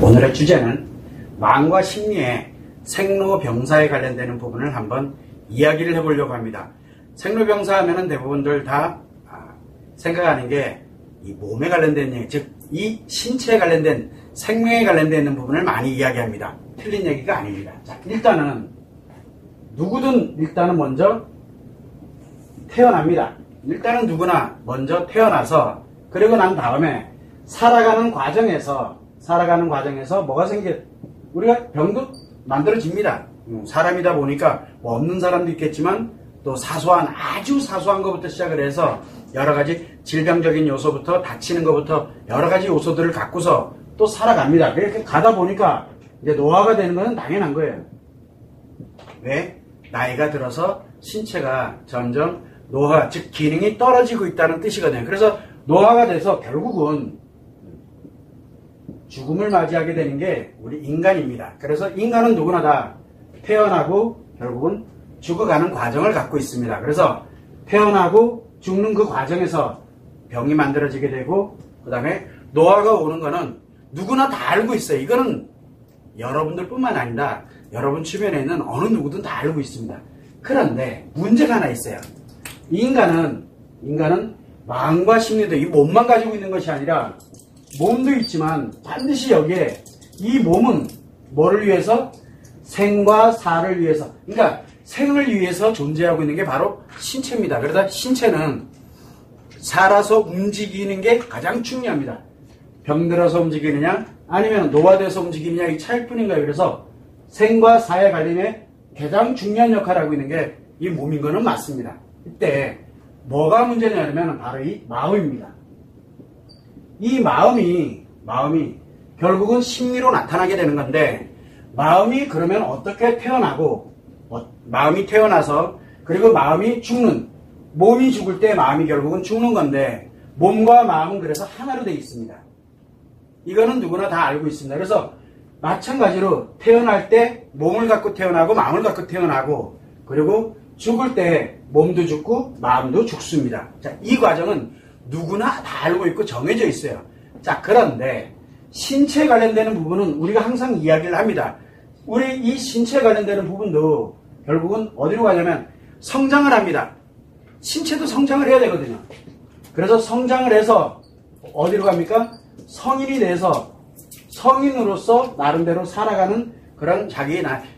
오늘의 주제는 마음과 심리의 생로병사에 관련되는 부분을 한번 이야기를 해보려고 합니다. 생로병사 하면은 대부분들 다 생각하는 게 이 몸에 관련된 얘기, 즉 이 신체에 관련된 생명에 관련되어 있는 부분을 많이 이야기합니다. 틀린 얘기가 아닙니다. 자, 일단은 누구든 일단은 먼저 태어납니다. 일단은 누구나 먼저 태어나서 그리고 난 다음에 살아가는 과정에서 뭐가 우리가 병도 만들어집니다. 사람이다 보니까 뭐 없는 사람도 있겠지만 또 아주 사소한 것부터 시작을 해서 여러 가지 질병적인 요소부터 다치는 것부터 여러 가지 요소들을 갖고서 또 살아갑니다. 그렇게 가다 보니까 이제 노화가 되는 것은 당연한 거예요. 왜? 나이가 들어서 신체가 점점 즉 기능이 떨어지고 있다는 뜻이거든요. 그래서 노화가 돼서 결국은 죽음을 맞이하게 되는 게 우리 인간입니다. 그래서 인간은 누구나 다 태어나고 결국은 죽어가는 과정을 갖고 있습니다. 그래서 태어나고 죽는 그 과정에서 병이 만들어지게 되고 그 다음에 노화가 오는 거는 누구나 다 알고 있어요. 이거는 여러분들 뿐만 아니라 여러분 주변에 있는 어느 누구든 다 알고 있습니다. 그런데 문제가 하나 있어요. 인간은 마음과 심리도 이 몸만 가지고 있는 것이 아니라 몸도 있지만 반드시 여기에 이 몸은 뭐를 위해서? 생과 사를 위해서, 그러니까 생을 위해서 존재하고 있는 게 바로 신체입니다. 그러다 신체는 살아서 움직이는 게 가장 중요합니다. 병들어서 움직이느냐 아니면 노화돼서 움직이느냐 이 차일 뿐인가요? 그래서 생과 사의 관련에 가장 중요한 역할을 하고 있는 게 이 몸인 거는 맞습니다. 이때 뭐가 문제냐면 바로 이 마음입니다. 이 마음이 결국은 심리로 나타나게 되는 건데 마음이 그러면 어떻게 태어나고 마음이 태어나서 그리고 마음이 죽는 몸이 죽을 때 마음이 결국은 죽는 건데 몸과 마음은 그래서 하나로 되어 있습니다. 이거는 누구나 다 알고 있습니다. 그래서 마찬가지로 태어날 때 몸을 갖고 태어나고 마음을 갖고 태어나고 그리고 죽을 때 몸도 죽고 마음도 죽습니다. 자, 이 과정은 누구나 다 알고 있고 정해져 있어요. 자, 그런데 신체에 관련되는 부분은 우리가 항상 이야기를 합니다. 우리 이 신체에 관련되는 부분도 결국은 어디로 가냐면 성장을 합니다. 신체도 성장을 해야 되거든요. 그래서 성장을 해서 어디로 갑니까? 성인이 돼서 성인으로서 나름대로 살아가는 그런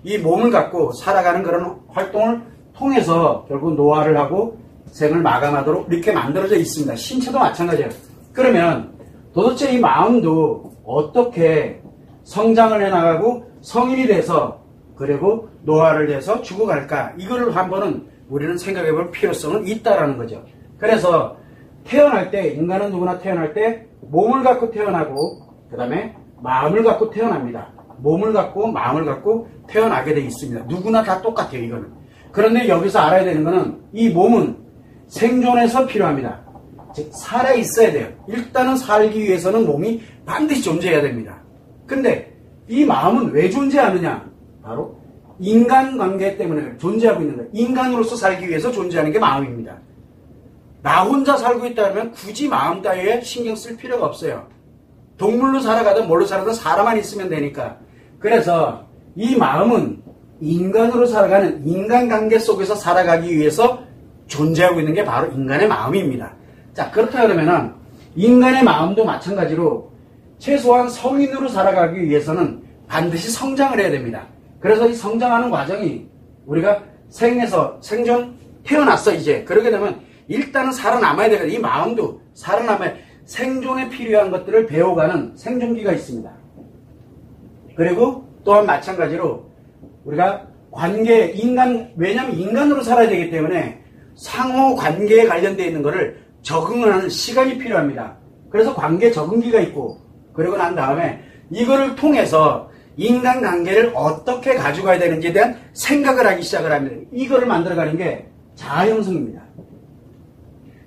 이 몸을 갖고 살아가는 그런 활동을 통해서 결국 노화를 하고 생을 마감하도록 이렇게 만들어져 있습니다. 신체도 마찬가지예요. 그러면 도대체 이 마음도 어떻게 성장을 해나가고 성인이 돼서 그리고 노화를 해서 죽어갈까? 이거를 한번은 우리는 생각해 볼 필요성은 있다라는 거죠. 그래서 태어날 때 인간은 누구나 태어날 때 몸을 갖고 태어나고 그 다음에 마음을 갖고 태어납니다. 몸을 갖고 마음을 갖고 태어나게 돼 있습니다. 누구나 다 똑같아요. 이거는. 그런데 여기서 알아야 되는 거는 이 몸은 생존에서 필요합니다. 즉 살아 있어야 돼요. 일단은 살기 위해서는 몸이 반드시 존재해야 됩니다. 근데 이 마음은 왜 존재하느냐? 바로 인간관계 때문에 존재하고 있는 거예요. 인간으로서 살기 위해서 존재하는 게 마음입니다. 나 혼자 살고 있다면 굳이 마음 따위에 신경 쓸 필요가 없어요. 동물로 살아가든 뭘로 살아가든 사람만 있으면 되니까. 그래서 이 마음은 인간으로 살아가는 인간관계 속에서 살아가기 위해서 존재하고 있는 게 바로 인간의 마음입니다. 자, 그렇다 그러면은 인간의 마음도 마찬가지로 최소한 성인으로 살아가기 위해서는 반드시 성장을 해야 됩니다. 그래서 이 성장하는 과정이 우리가 생존 태어났어 이제. 그러게 되면 일단은 살아남아야 되거든요. 이 마음도 살아남아야 생존에 필요한 것들을 배워가는 생존기가 있습니다. 그리고 또한 마찬가지로 우리가 왜냐하면 인간으로 살아야 되기 때문에 상호 관계에 관련되어 있는 것을 적응을 하는 시간이 필요합니다. 그래서 관계 적응기가 있고 그리고 난 다음에 이거를 통해서 인간관계를 어떻게 가져가야 되는지에 대한 생각을 하기 시작을 합니다. 이거를 만들어가는 게 자아 형성입니다.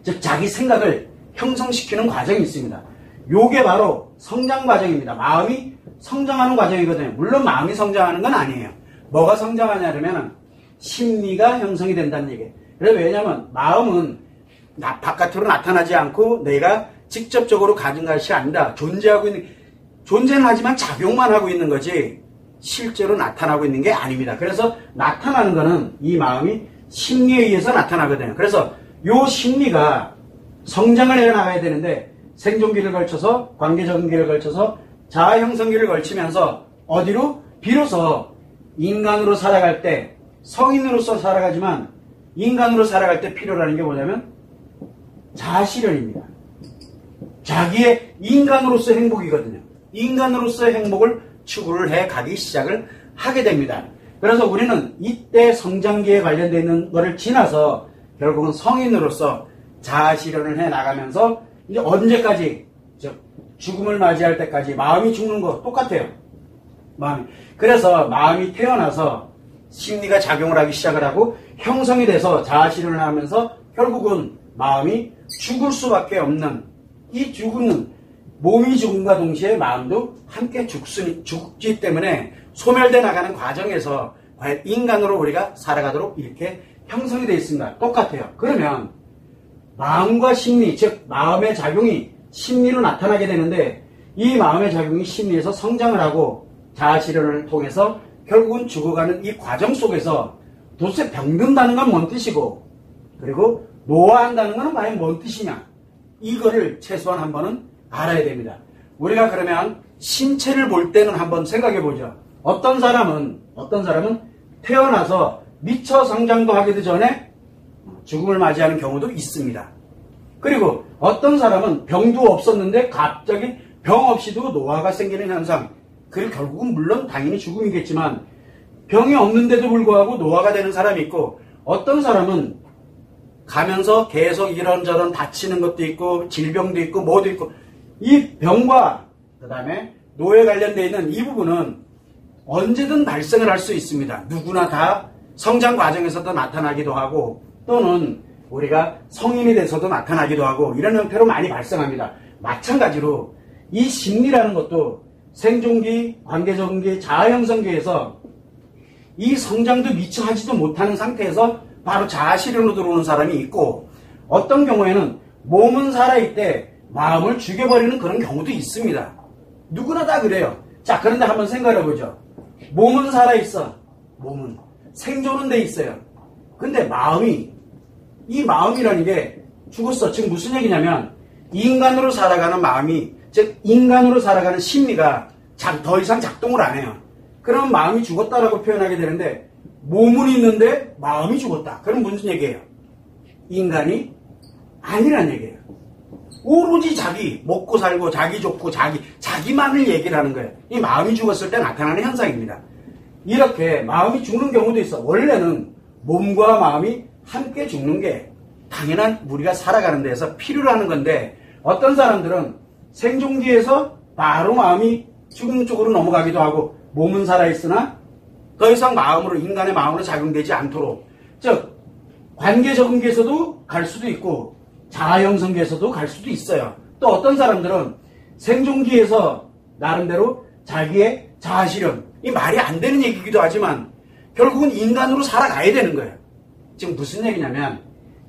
즉 자기 생각을 형성시키는 과정이 있습니다. 요게 바로 성장 과정입니다. 마음이 성장하는 과정이거든요. 물론 마음이 성장하는 건 아니에요. 뭐가 성장하냐면 심리가 형성이 된다는 얘기예요. 그래서 왜냐하면 마음은 바깥으로 나타나지 않고 내가 직접적으로 가진 것이 아니라 존재하고 있는 존재는 하지만 작용만 하고 있는 거지 실제로 나타나고 있는 게 아닙니다. 그래서 나타나는 거는 이 마음이 심리에 의해서 나타나거든요. 그래서 요 심리가 성장을 해나가야 되는데 생존기를 걸쳐서 관계적인기를 걸쳐서 자아형성기를 걸치면서 어디로? 비로소 인간으로 살아갈 때 성인으로서 살아가지만 인간으로 살아갈 때 필요로 하는 게 뭐냐면 자아실현입니다. 자기의 인간으로서의 행복이거든요. 인간으로서의 행복을 추구를 해 가기 시작을 하게 됩니다. 그래서 우리는 이때 성장기에 관련되어 있는 것을 지나서 결국은 성인으로서 자아실현을 해 나가면서 이제 언제까지 즉 죽음을 맞이할 때까지 마음이 죽는 거 똑같아요. 그래서 마음이 태어나서 심리가 작용을 하기 시작을 하고 형성이 돼서 자아실현을 하면서 결국은 마음이 죽을 수밖에 없는 이 죽는 몸이 죽음과 동시에 마음도 함께 죽기 때문에 소멸돼 나가는 과정에서 과연 인간으로 우리가 살아가도록 이렇게 형성이 되어 있습니다. 똑같아요. 그러면 마음과 심리, 즉 마음의 작용이 심리로 나타나게 되는데 이 마음의 작용이 심리에서 성장을 하고 자아실현을 통해서 결국은 죽어가는 이 과정 속에서 도대체 병든다는 건 뭔 뜻이고 그리고 노화한다는 건 과연 뭔 뜻이냐 이거를 최소한 한 번은 알아야 됩니다. 우리가 그러면 신체를 볼 때는 한번 생각해 보죠. 어떤 사람은 태어나서 미처 성장도 하기도 전에 죽음을 맞이하는 경우도 있습니다. 그리고 어떤 사람은 병도 없었는데 갑자기 병 없이도 노화가 생기는 현상. 그 결국은 물론 당연히 죽음이겠지만 병이 없는데도 불구하고 노화가 되는 사람이 있고 어떤 사람은 가면서 계속 이런저런 다치는 것도 있고 질병도 있고 뭐도 있고 이 병과 그 다음에 노에 관련되어 있는 이 부분은 언제든 발생을 할 수 있습니다. 누구나 다 성장 과정에서도 나타나기도 하고 또는 우리가 성인이 돼서도 나타나기도 하고 이런 형태로 많이 발생합니다. 마찬가지로 이 심리라는 것도 생존기, 관계적인기, 자아형성기에서 이 성장도 미처 하지도 못하는 상태에서 바로 자아실현으로 들어오는 사람이 있고 어떤 경우에는 몸은 살아있대 마음을 죽여버리는 그런 경우도 있습니다. 누구나 다 그래요. 자, 그런데 한번 생각해보죠. 몸은 살아있어. 몸은. 생존은 돼 있어요. 근데 이 마음이라는 게 죽었어. 지금 무슨 얘기냐면 인간으로 살아가는 마음이 즉 인간으로 살아가는 심리가 더 이상 작동을 안 해요. 그러면 마음이 죽었다라고 표현하게 되는데 몸은 있는데 마음이 죽었다. 그럼 무슨 얘기예요? 인간이 아니란 얘기예요. 오로지 자기 먹고 살고 자기 좋고 자기만을 얘기를 하는 거예요. 이 마음이 죽었을 때 나타나는 현상입니다. 이렇게 마음이 죽는 경우도 있어. 원래는 몸과 마음이 함께 죽는 게 당연한 우리가 살아가는 데에서 필요로 하는 건데 어떤 사람들은 생존기에서 바로 마음이 죽는 쪽으로 넘어가기도 하고 몸은 살아있으나 더 이상 인간의 마음으로 작용되지 않도록 즉 관계적인기에서도 갈 수도 있고 자아형성기에서도 갈 수도 있어요. 또 어떤 사람들은 생존기에서 나름대로 자기의 자아실현 이 말이 안 되는 얘기이기도 하지만 결국은 인간으로 살아가야 되는 거예요. 지금 무슨 얘기냐면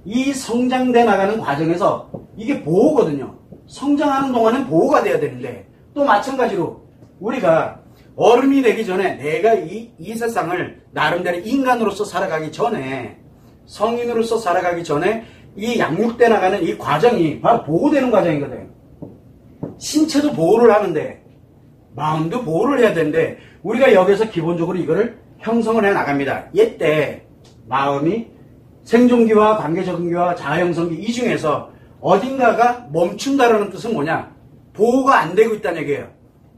이 성장돼 나가는 과정에서 이게 보호거든요. 성장하는 동안은 보호가 돼야 되는데 또 마찬가지로 우리가 어른이 되기 전에 내가 이 세상을 나름대로 인간으로서 살아가기 전에 성인으로서 살아가기 전에 이 양육돼 나가는 이 과정이 바로 보호되는 과정이거든요. 신체도 보호를 하는데 마음도 보호를 해야 되는데 우리가 여기서 기본적으로 이거를 형성을 해 나갑니다. 이때 마음이 생존기와 관계적인기와 자아형성기 이 중에서 어딘가가 멈춘다라는 뜻은 뭐냐? 보호가 안 되고 있다는 얘기예요.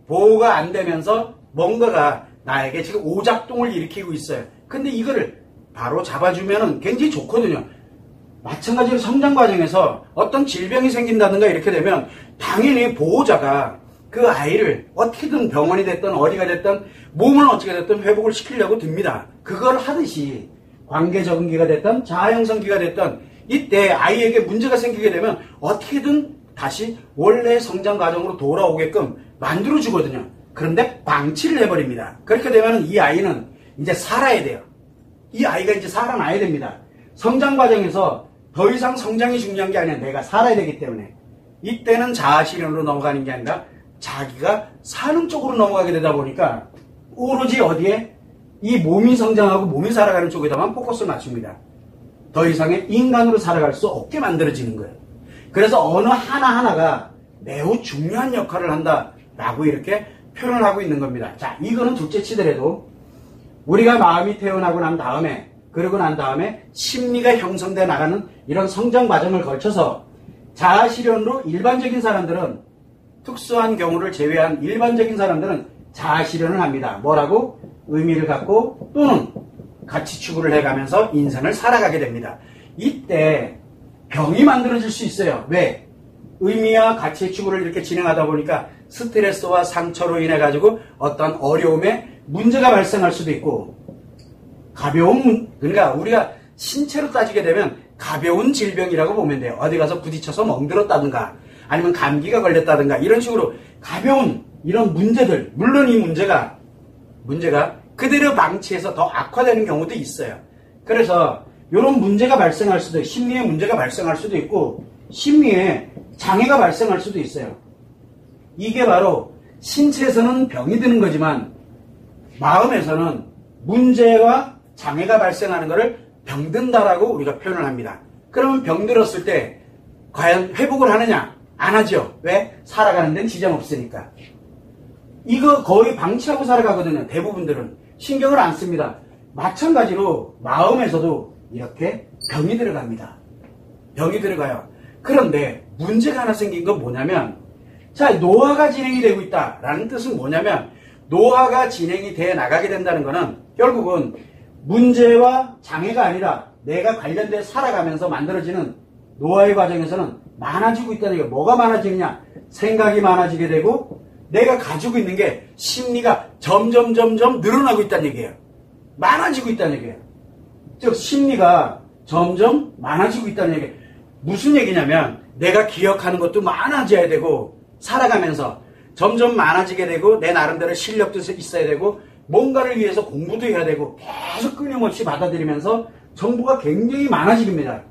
보호가 안 되면서 뭔가가 나에게 지금 오작동을 일으키고 있어요. 근데 이거를 바로 잡아주면 굉장히 좋거든요. 마찬가지로 성장 과정에서 어떤 질병이 생긴다든가 이렇게 되면 당연히 보호자가 그 아이를 어떻게든 병원이 됐든 어디가 됐든 몸을 어떻게 됐든 회복을 시키려고 듭니다. 그걸 하듯이 관계적인기가 됐든 자아형성기가 됐든 이때 아이에게 문제가 생기게 되면 어떻게든 다시 원래의 성장 과정으로 돌아오게끔 만들어주거든요. 그런데 방치를 해버립니다. 그렇게 되면 이 아이는 이제 살아야 돼요. 이 아이가 이제 살아나야 됩니다. 성장 과정에서 더 이상 성장이 중요한 게 아니라 내가 살아야 되기 때문에 이때는 자아실현으로 넘어가는 게 아니라 자기가 사는 쪽으로 넘어가게 되다 보니까 오로지 어디에 이 몸이 성장하고 몸이 살아가는 쪽에다만 포커스를 맞춥니다. 더 이상의 인간으로 살아갈 수 없게 만들어지는 거예요. 그래서 어느 하나하나가 매우 중요한 역할을 한다라고 이렇게 표현을 하고 있는 겁니다. 자, 이거는 둘째 치더라도 우리가 마음이 태어나고 난 다음에, 그러고 난 다음에 심리가 형성돼 나가는 이런 성장 과정을 거쳐서 자아실현으로 일반적인 사람들은, 특수한 경우를 제외한 일반적인 사람들은 자아실현을 합니다. 뭐라고? 의미를 갖고 또는 가치 추구를 해가면서 인생을 살아가게 됩니다. 이때 병이 만들어질 수 있어요. 왜? 의미와 가치 추구를 이렇게 진행하다 보니까 스트레스와 상처로 인해 가지고 어떤 어려움에 문제가 발생할 수도 있고, 그러니까 우리가 신체로 따지게 되면 가벼운 질병이라고 보면 돼요. 어디 가서 부딪혀서 멍들었다든가 아니면 감기가 걸렸다든가 이런 식으로 가벼운 이런 문제들, 물론 이 문제가 그대로 방치해서 더 악화되는 경우도 있어요. 그래서 이런 문제가 발생할 수도, 심리에 문제가 발생할 수도 있고 심리에 장애가 발생할 수도 있어요. 이게 바로 신체에서는 병이 드는 거지만 마음에서는 문제와 장애가 발생하는 것을 병든다라고 우리가 표현을 합니다. 그러면 병들었을 때 과연 회복을 하느냐? 안 하죠. 왜? 살아가는 데는 지장 없으니까. 이거 거의 방치하고 살아가거든요. 대부분들은 신경을 안 씁니다. 마찬가지로 마음에서도 이렇게 병이 들어갑니다. 병이 들어가요. 그런데 문제가 하나 생긴 건 뭐냐면, 자, 노화가 진행이 되고 있다라는 뜻은 뭐냐면, 노화가 진행이 돼 나가게 된다는 것은 결국은 문제와 장애가 아니라 내가 관련돼 살아가면서 만들어지는 노화의 과정에서는 많아지고 있다는 얘기예요. 뭐가 많아지느냐? 생각이 많아지게 되고 내가 가지고 있는 게 심리가 점점 늘어나고 있다는 얘기예요. 많아지고 있다는 얘기예요. 즉 심리가 점점 많아지고 있다는 얘기예요. 무슨 얘기냐면 내가 기억하는 것도 많아져야 되고 살아가면서 점점 많아지게 되고 내 나름대로 실력도 있어야 되고 뭔가를 위해서 공부도 해야 되고 계속 끊임없이 받아들이면서 정보가 굉장히 많아집니다.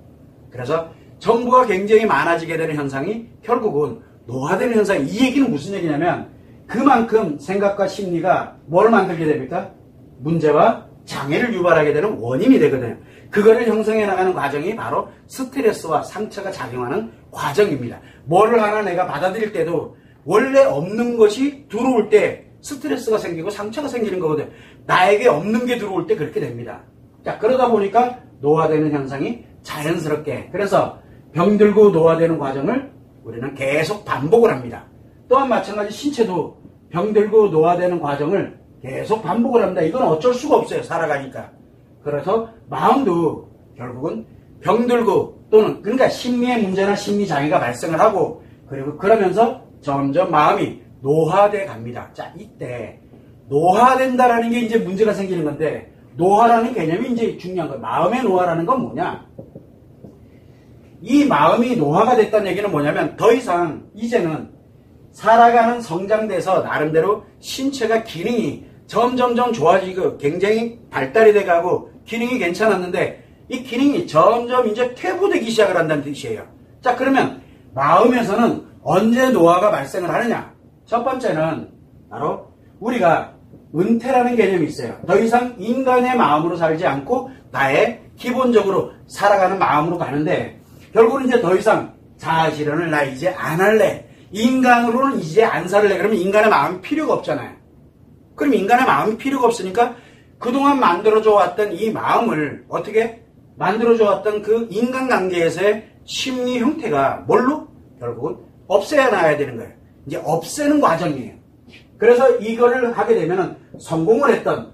그래서 정보가 굉장히 많아지게 되는 현상이 결국은 노화되는 현상이, 이 얘기는 무슨 얘기냐면 그만큼 생각과 심리가 뭘 만들게 됩니까? 문제와 장애를 유발하게 되는 원인이 되거든요. 그거를 형성해 나가는 과정이 바로 스트레스와 상처가 작용하는 과정입니다. 뭐를 하나 내가 받아들일 때도 원래 없는 것이 들어올 때 스트레스가 생기고 상처가 생기는 거거든요. 나에게 없는 게 들어올 때 그렇게 됩니다. 자, 그러다 보니까 노화되는 현상이 자연스럽게, 그래서 병들고 노화되는 과정을 우리는 계속 반복을 합니다. 또한 마찬가지 신체도 병들고 노화되는 과정을 계속 반복을 합니다. 이건 어쩔 수가 없어요. 살아가니까. 그래서 마음도 결국은 병들고 또는 그러니까 심리의 문제나 심리 장애가 발생을 하고 그리고 그러면서 점점 마음이 노화돼 갑니다. 자, 이때 노화된다라는 게 이제 문제가 생기는 건데 노화라는 개념이 이제 중요한 거예요. 마음의 노화라는 건 뭐냐? 이 마음이 노화가 됐다는 얘기는 뭐냐면 더 이상 이제는 살아가는 성장돼서 나름대로 신체가 기능이 점점 좋아지고 굉장히 발달이 돼가고 기능이 괜찮았는데 이 기능이 점점 이제 퇴보되기 시작을 한다는 뜻이에요. 자, 그러면 마음에서는 언제 노화가 발생을 하느냐? 첫 번째는 바로 우리가 은퇴라는 개념이 있어요. 더 이상 인간의 마음으로 살지 않고 나의 기본적으로 살아가는 마음으로 가는데 결국은 이제 더 이상 자아실현을 나 이제 안 할래. 인간으로는 이제 안 살래. 그러면 인간의 마음이 필요가 없잖아요. 그럼 인간의 마음이 필요가 없으니까 그동안 만들어져 왔던 이 마음을 어떻게 만들어져 왔던 그 인간관계에서의 심리 형태가 뭘로? 결국은 없애야 나야 되는 거예요. 이제 없애는 과정이에요. 그래서 이거를 하게 되면은 성공을 했던,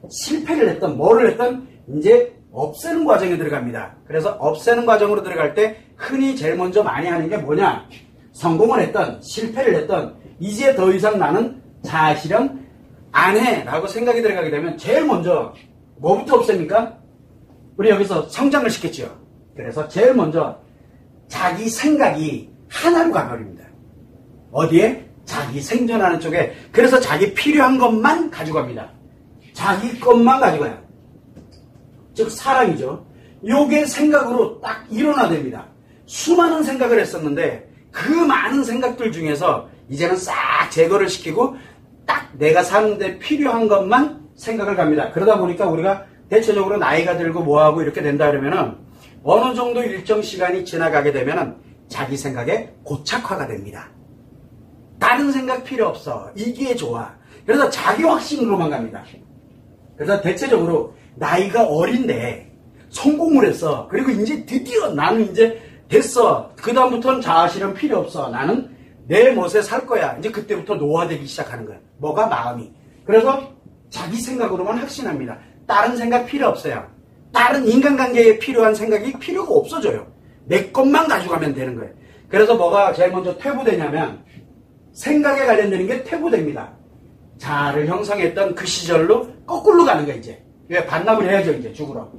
실패를 했던, 뭐를 했던 이제 없애는 과정에 들어갑니다. 그래서 없애는 과정으로 들어갈 때 흔히 제일 먼저 많이 하는 게 뭐냐? 성공을 했던, 실패를 했던, 이제 더 이상 나는 자아실현 안 해 라고 생각이 들어가게 되면 제일 먼저 뭐부터 없앱니까? 우리 여기서 성장을 시켰죠. 그래서 제일 먼저 자기 생각이 하나로 가버립니다. 어디에? 자기 생존하는 쪽에. 그래서 자기 필요한 것만 가져갑니다. 자기 것만 가져가요. 즉 사랑이죠. 요게 생각으로 딱 일어나됩니다. 수많은 생각을 했었는데 그 많은 생각들 중에서 이제는 싹 제거를 시키고 딱 내가 사는데 필요한 것만 생각을 갑니다. 그러다 보니까 우리가 대체적으로 나이가 들고 뭐하고 이렇게 된다 그러면은 어느 정도 일정 시간이 지나가게 되면은 자기 생각에 고착화가 됩니다. 다른 생각 필요 없어. 이게 좋아. 그래서 자기 확신으로만 갑니다. 그래서 대체적으로 나이가 어린데 성공을 했어. 그리고 이제 드디어 나는 이제 됐어. 그다음부터는 자아실현 필요 없어. 나는 내 멋에 살 거야. 이제 그때부터 노화되기 시작하는 거야. 뭐가 마음이. 그래서 자기 생각으로만 확신합니다. 다른 생각 필요 없어요. 다른 인간관계에 필요한 생각이 필요가 없어져요. 내 것만 가져가면 되는 거예요. 그래서 뭐가 제일 먼저 퇴보되냐면 생각에 관련되는 게 퇴보됩니다. 자아를 형성했던 그 시절로 거꾸로 가는 거야 이제. 왜? 반납을 해야죠 이제 죽으러.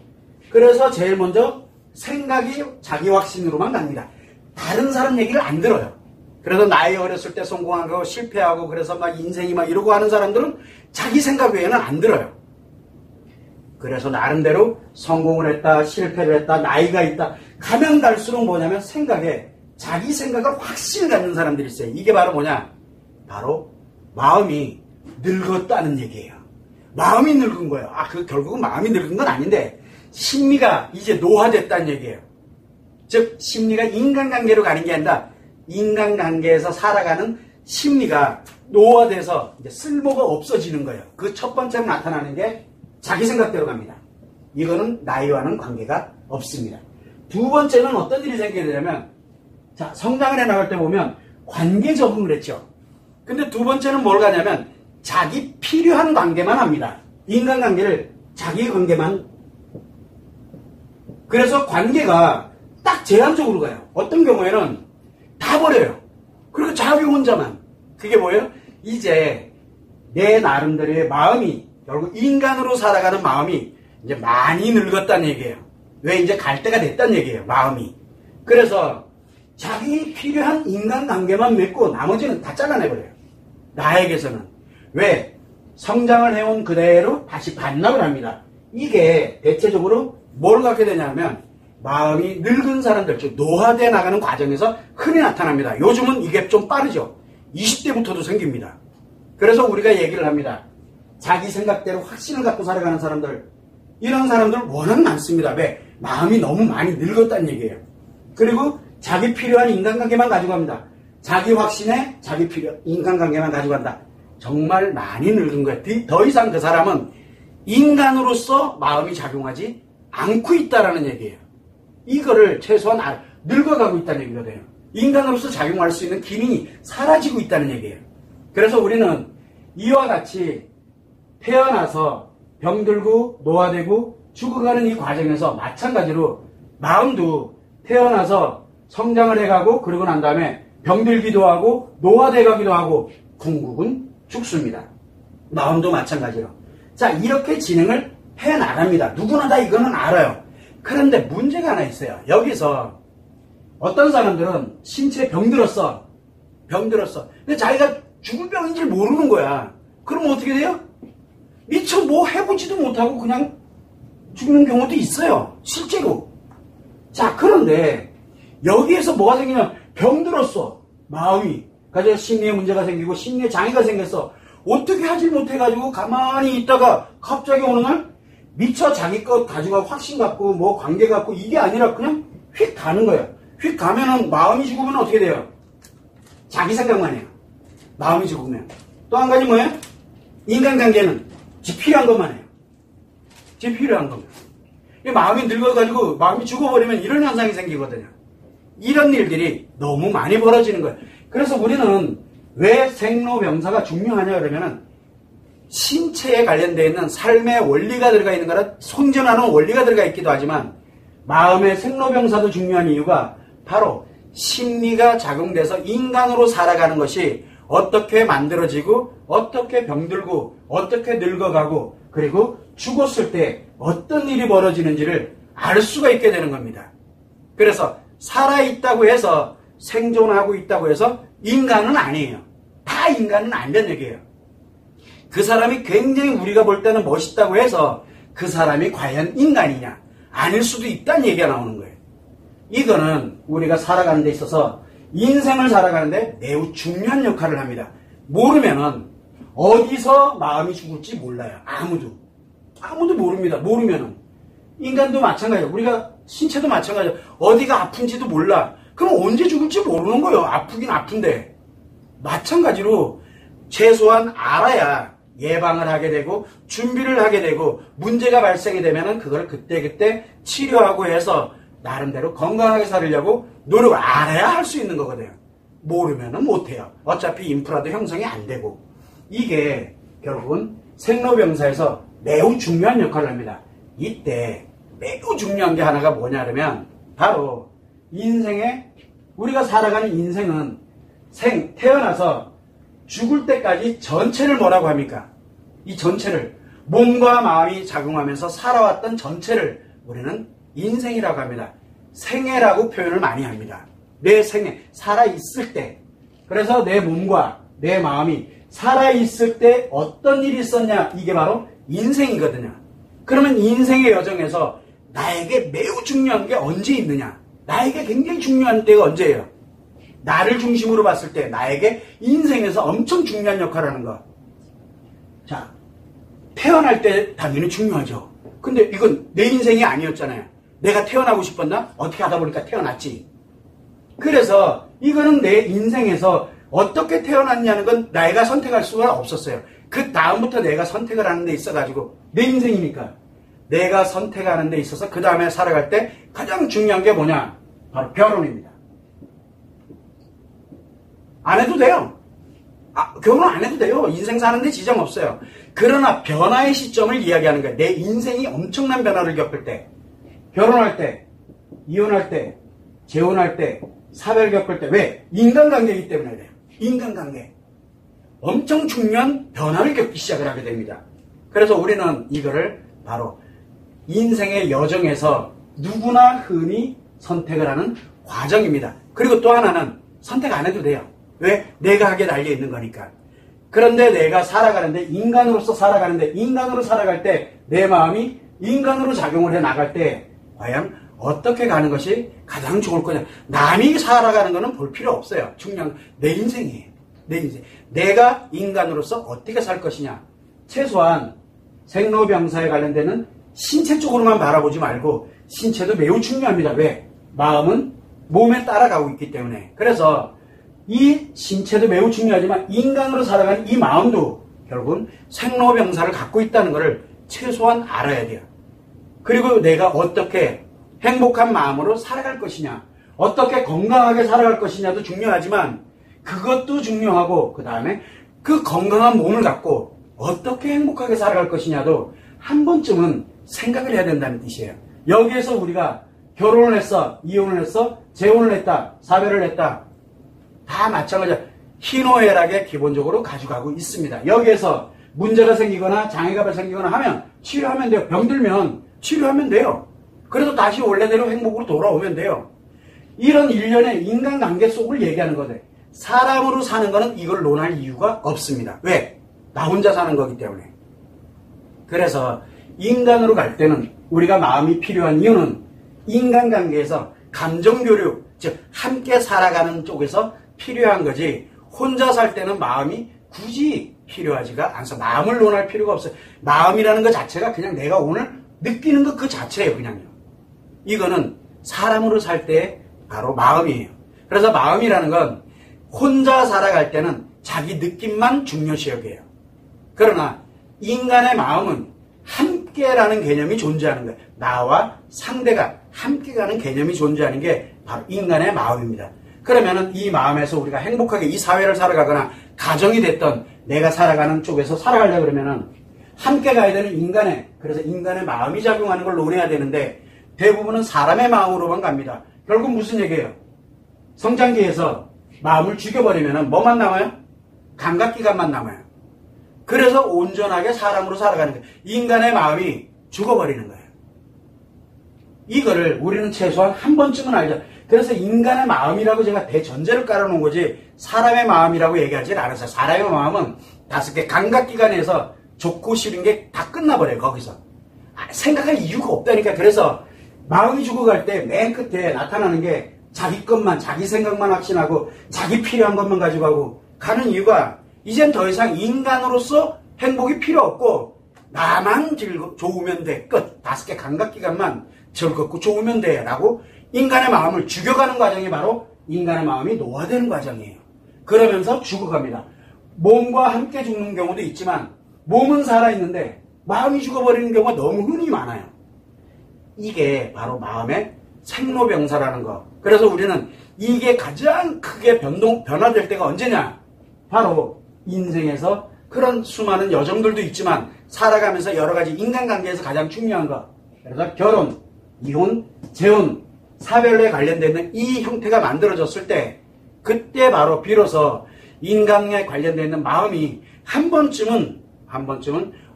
그래서 제일 먼저 생각이 자기 확신으로만 갑니다. 다른 사람 얘기를 안 들어요. 그래서 나이 어렸을 때 성공하고 실패하고 그래서 막 인생이 막 이러고 하는 사람들은 자기 생각 외에는 안 들어요. 그래서 나름대로 성공을 했다, 실패를 했다, 나이가 있다. 가면 갈수록 뭐냐면 생각에 자기 생각을 확신을 갖는 사람들이 있어요. 이게 바로 뭐냐? 바로 마음이 늙었다는 얘기예요. 마음이 늙은 거예요. 결국은 마음이 늙은 건 아닌데 심리가 이제 노화됐다는 얘기예요. 즉 심리가 인간관계로 가는 게 아니라 인간관계에서 살아가는 심리가 노화돼서 이제 쓸모가 없어지는 거예요. 그 첫 번째로 나타나는 게 자기 생각대로 갑니다. 이거는 나이와는 관계가 없습니다. 두 번째는 어떤 일이 생기게 되냐면 자, 성장을 해나갈 때 보면 관계 적응을 했죠. 근데 두 번째는 뭘 가냐면 자기 필요한 관계만 합니다. 인간관계를 자기 관계만. 그래서 관계가 딱 제한적으로 가요. 어떤 경우에는 다 버려요. 그리고 자기 혼자만. 그게 뭐예요? 이제 내 나름대로의 마음이 결국 인간으로 살아가는 마음이 이제 많이 늙었다는 얘기예요. 왜? 이제 갈 때가 됐다는 얘기예요. 마음이. 그래서 자기 필요한 인간관계만 맺고 나머지는 다 잘라내버려요. 나에게서는. 왜? 성장을 해온 그대로 다시 반납을 합니다. 이게 대체적으로 뭘 갖게 되냐면 마음이 늙은 사람들, 즉 노화되어 나가는 과정에서 흔히 나타납니다. 요즘은 이게 좀 빠르죠. 20대부터도 생깁니다. 그래서 우리가 얘기를 합니다. 자기 생각대로 확신을 갖고 살아가는 사람들, 이런 사람들 워낙 많습니다. 왜? 마음이 너무 많이 늙었다는 얘기예요. 그리고 자기 필요한 인간관계만 가져갑니다. 자기 확신에 자기 필요 인간관계만 가져간다. 정말 많이 늙은 거예요. 더 이상 그 사람은 인간으로서 마음이 작용하지 않고 있다라는 얘기예요. 이거를 최소한 늙어가고 있다는 얘기가 돼요. 인간으로서 작용할 수 있는 기능이 사라지고 있다는 얘기예요. 그래서 우리는 이와 같이 태어나서 병들고 노화되고 죽어가는 이 과정에서 마찬가지로 마음도 태어나서 성장을 해가고 그러고 난 다음에 병들기도 하고 노화돼가기도 하고 궁극은 죽습니다. 마음도 마찬가지로. 자, 이렇게 진행을 해나갑니다. 누구나 다 이거는 알아요. 그런데 문제가 하나 있어요. 여기서 어떤 사람들은 신체에 병들었어. 근데 자기가 죽을 병인 줄 모르는 거야. 그럼 어떻게 돼요? 미처 뭐 해보지도 못하고 그냥 죽는 경우도 있어요. 실제로. 자, 그런데 여기에서 뭐가 생기냐면 병들었어. 마음이. 가지고 심리에 문제가 생기고 심리에 장애가 생겼어. 어떻게 하질 못해가지고 가만히 있다가 갑자기 어느 날 미처 자기 것 가지고 확신 갖고 뭐 관계 갖고 이게 아니라 그냥 휙 가는 거예요. 휙 가면은 마음이 죽으면 어떻게 돼요? 자기 생각만 해요. 마음이 죽으면. 또 한 가지 뭐예요? 인간관계는 지 필요한 것만 해요. 지 필요한 것만. 마음이 늙어가지고 마음이 죽어버리면 이런 현상이 생기거든요. 이런 일들이 너무 많이 벌어지는 거예요. 그래서 우리는 왜 생로병사가 중요하냐 그러면은 신체에 관련되어 있는 삶의 원리가 들어가 있는 거라 손전하는 원리가 들어가 있기도 하지만 마음의 생로병사도 중요한 이유가 바로 심리가 작용돼서 인간으로 살아가는 것이 어떻게 만들어지고 어떻게 병들고 어떻게 늙어가고 그리고 죽었을 때 어떤 일이 벌어지는지를 알 수가 있게 되는 겁니다. 그래서 살아있다고 해서 생존하고 있다고 해서 인간은 아니에요. 다 인간은 아니란 얘기예요. 그 사람이 굉장히 우리가 볼 때는 멋있다고 해서 그 사람이 과연 인간이냐? 아닐 수도 있다는 얘기가 나오는 거예요. 이거는 우리가 살아가는 데 있어서 인생을 살아가는데 매우 중요한 역할을 합니다. 모르면은 어디서 마음이 죽을지 몰라요. 아무도 모릅니다. 모르면은 인간도 마찬가지예요. 우리가 신체도 마찬가지예요. 어디가 아픈지도 몰라. 그럼 언제 죽을지 모르는 거예요. 아프긴 아픈데. 마찬가지로 최소한 알아야 예방을 하게 되고 준비를 하게 되고 문제가 발생이 되면은 그걸 그때그때 치료하고 해서 나름대로 건강하게 살려고 노력을 알아야 할 수 있는 거거든요. 모르면은 못해요. 어차피 인프라도 형성이 안 되고. 이게 결국은 생로병사에서 매우 중요한 역할을 합니다. 이때 매우 중요한 게 하나가 뭐냐면 바로 인생에 우리가 살아가는 인생은 태어나서 죽을 때까지 전체를 뭐라고 합니까? 이 전체를 몸과 마음이 작용하면서 살아왔던 전체를 우리는 인생이라고 합니다. 생애라고 표현을 많이 합니다. 내 생애, 살아있을 때. 그래서 내 몸과 내 마음이 살아있을 때 어떤 일이 있었냐? 이게 바로 인생이거든요. 그러면 인생의 여정에서 나에게 매우 중요한 게 언제 있느냐? 나에게 굉장히 중요한 때가 언제예요? 나를 중심으로 봤을 때 나에게 인생에서 엄청 중요한 역할을 하는 거. 자, 태어날 때 당연히 중요하죠. 근데 이건 내 인생이 아니었잖아요. 내가 태어나고 싶었나? 어떻게 하다 보니까 태어났지. 그래서 이거는 내 인생에서 어떻게 태어났냐는 건 내가 선택할 수가 없었어요. 그 다음부터 내가 선택을 하는 데 있어가지고 내 인생이니까 내가 선택하는 데 있어서 그 다음에 살아갈 때 가장 중요한 게 뭐냐? 바로 결혼입니다. 안 해도 돼요. 결혼 안 해도 돼요. 인생 사는데 지장 없어요. 그러나 변화의 시점을 이야기하는 거예요. 내 인생이 엄청난 변화를 겪을 때, 결혼할 때, 이혼할 때, 재혼할 때, 사별 겪을 때. 왜? 인간관계이기 때문에 그래요. 인간관계. 엄청 중요한 변화를 겪기 시작을 하게 됩니다. 그래서 우리는 이거를 바로 인생의 여정에서 누구나 흔히 선택을 하는 과정입니다. 그리고 또 하나는 선택 안 해도 돼요. 왜? 내가 하게 달려있는 거니까. 그런데 내가 살아가는데, 인간으로서 살아가는데, 인간으로 살아갈 때 내 마음이 인간으로 작용을 해 나갈 때 과연 어떻게 가는 것이 가장 좋을 거냐. 남이 살아가는 거는 볼 필요 없어요. 중요한 건 내 인생이에요. 내 인생. 내가 인간으로서 어떻게 살 것이냐. 최소한 생로병사에 관련되는 신체 쪽으로만 바라보지 말고 신체도 매우 중요합니다. 왜? 마음은 몸에 따라가고 있기 때문에. 그래서 이 신체도 매우 중요하지만 인간으로 살아가는 이 마음도 결국은 생로병사를 갖고 있다는 것을 최소한 알아야 돼요. 그리고 내가 어떻게 행복한 마음으로 살아갈 것이냐, 어떻게 건강하게 살아갈 것이냐도 중요하지만 그것도 중요하고 그 다음에 그 건강한 몸을 갖고 어떻게 행복하게 살아갈 것이냐도 한 번쯤은 생각을 해야 된다는 뜻이에요. 여기에서 우리가 결혼을 했어, 이혼을 했어, 재혼을 했다, 사별을 했다, 다 마찬가지야. 희노애락에 기본적으로 가져가고 있습니다. 여기에서 문제가 생기거나 장애가 생기거나 하면 치료하면 돼요. 병들면 치료하면 돼요. 그래도 다시 원래대로 행복으로 돌아오면 돼요. 이런 일련의 인간관계 속을 얘기하는 거죠. 사람으로 사는 거는 이걸 논할 이유가 없습니다. 왜? 나 혼자 사는 거기 때문에. 그래서 인간으로 갈 때는 우리가 마음이 필요한 이유는 인간관계에서 감정교류, 즉 함께 살아가는 쪽에서 필요한 거지, 혼자 살 때는 마음이 굳이 필요하지가 않아서 마음을 논할 필요가 없어요. 마음이라는 것 자체가 그냥 내가 오늘 느끼는 것 그 자체예요. 그냥요. 이거는 사람으로 살 때 바로 마음이에요. 그래서 마음이라는 건 혼자 살아갈 때는 자기 느낌만 중요시 여겨요. 그러나 인간의 마음은 함께라는 개념이 존재하는 거예요. 나와 상대가 함께 가는 개념이 존재하는 게 바로 인간의 마음입니다. 그러면은 이 마음에서 우리가 행복하게 이 사회를 살아가거나 가정이 됐던 내가 살아가는 쪽에서 살아가려고 그러면은 함께 가야 되는 그래서 인간의 마음이 작용하는 걸 논해야 되는데 대부분은 사람의 마음으로만 갑니다. 결국 무슨 얘기예요? 성장기에서 마음을 죽여버리면은 뭐만 남아요? 감각기관만 남아요. 그래서 온전하게 사람으로 살아가는 거예요. 인간의 마음이 죽어버리는 거예요. 이거를 우리는 최소한 한 번쯤은 알죠. 그래서 인간의 마음이라고 제가 대전제를 깔아놓은 거지 사람의 마음이라고 얘기하지 않았어요. 사람의 마음은 5개 감각기관에서 좋고 싫은 게 다 끝나버려요. 거기서. 생각할 이유가 없다니까. 그래서 마음이 죽어갈 때 맨 끝에 나타나는 게 자기 것만, 자기 생각만 확신하고 자기 필요한 것만 가지고 가는 이유가 이젠 더 이상 인간으로서 행복이 필요 없고 나만 좋으면 돼. 끝. 5개 감각기관만 즐겁고 좋으면 돼. 라고 인간의 마음을 죽여가는 과정이 바로 인간의 마음이 노화되는 과정이에요. 그러면서 죽어갑니다. 몸과 함께 죽는 경우도 있지만 몸은 살아있는데 마음이 죽어버리는 경우가 너무 흔히 많아요. 이게 바로 마음의 생로병사라는 거. 그래서 우리는 이게 가장 크게 변화될 때가 언제냐? 바로 인생에서 그런 수많은 여정들도 있지만 살아가면서 여러 가지 인간관계에서 가장 중요한 것. 그래서 결혼, 이혼, 재혼, 사별에 관련되는 이 형태가 만들어졌을 때 그때 바로 비로소 인간에 관련되는 마음이 한 번쯤은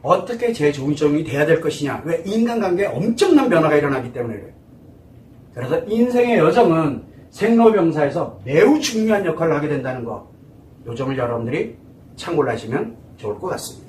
어떻게 재조정이 돼야 될 것이냐. 왜? 인간관계에 엄청난 변화가 일어나기 때문에 그래요. 그래서 인생의 여정은 생로병사에서 매우 중요한 역할을 하게 된다는 거. 이 점을 여러분들이 참고를 하시면 좋을 것 같습니다.